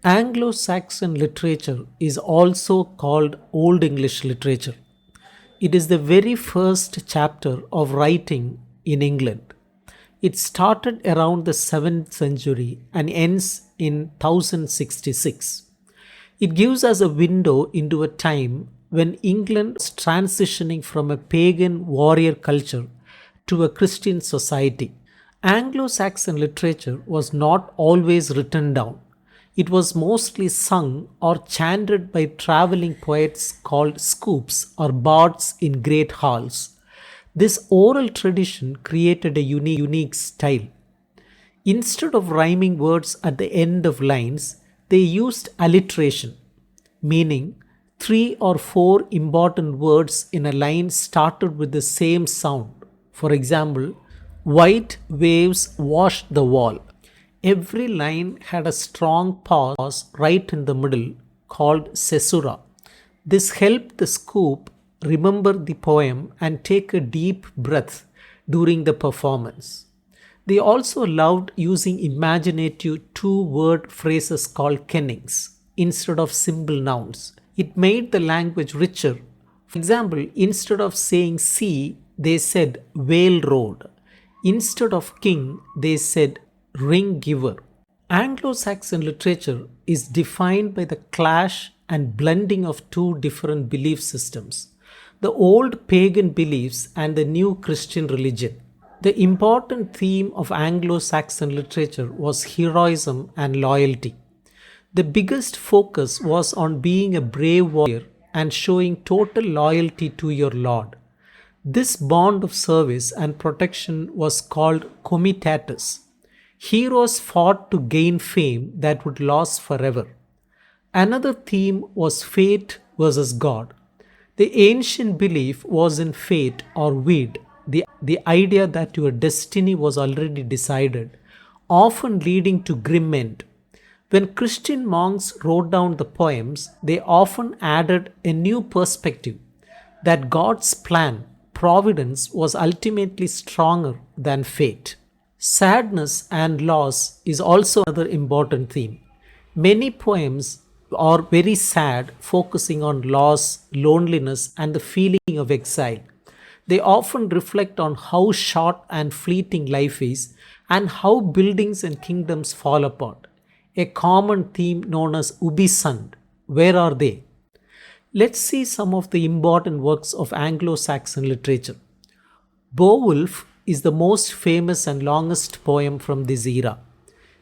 Anglo Saxon literature is also called Old English literature. It is the very first chapter of writing in England. It started around the 7th century and ends in 1066. It gives us a window into a time when England was transitioning from a pagan warrior culture to a Christian society. Anglo Saxon literature was not always written down. It was mostly sung or chanted by traveling poets called scoops or bards in great halls. This oral tradition created a unique style. Instead of rhyming words at the end of lines, they used alliteration, meaning three or four important words in a line started with the same sound. For example, white waves washed the wall. Every line had a strong pause right in the middle called caesura. This helped the scoop remember the poem and take a deep breath during the performance. They also loved using imaginative two word phrases called kennings instead of simple nouns. It made the language richer. For example, instead of saying sea, they said whale road. Instead of king, they said ring giver. Anglo Saxon literature is defined by the clash and blending of two different belief systems, the old pagan beliefs and the new Christian religion. The important theme of Anglo Saxon literature was heroism and loyalty. The biggest focus was on being a brave warrior and showing total loyalty to your lord. This bond of service and protection was called comitatus. Heroes fought to gain fame that would last forever. Another theme was fate versus God. The ancient belief was in fate or weed, the idea that your destiny was already decided, often leading to grim end. When Christian monks wrote down the poems, they often added a new perspective that God's plan, providence, was ultimately stronger than fate. Sadness and loss is also another important theme. Many poems are very sad, focusing on loss, loneliness, and the feeling of exile. They often reflect on how short and fleeting life is and how buildings and kingdoms fall apart. A common theme known as Ubisund. Where are they? Let's see some of the important works of Anglo Saxon literature. Beowulf is the most famous and longest poem from this era.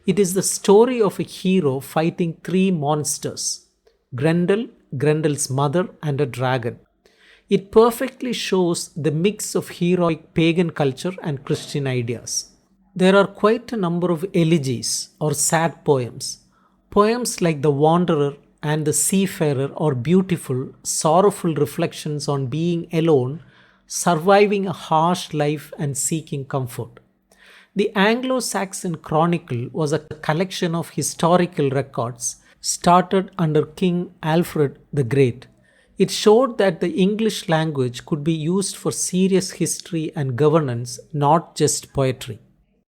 It is the story of a hero fighting three monsters: Grendel, Grendel's mother, and a dragon. It perfectly shows the mix of heroic pagan culture and Christian ideas. There are quite a number of elegies or sad poems. Poems like The Wanderer and The Seafarer are beautiful, sorrowful reflections on being alone, surviving a harsh life, and seeking comfort. The Anglo Saxon Chronicle was a collection of historical records started under King Alfred the Great. It showed that the English language could be used for serious history and governance, not just poetry.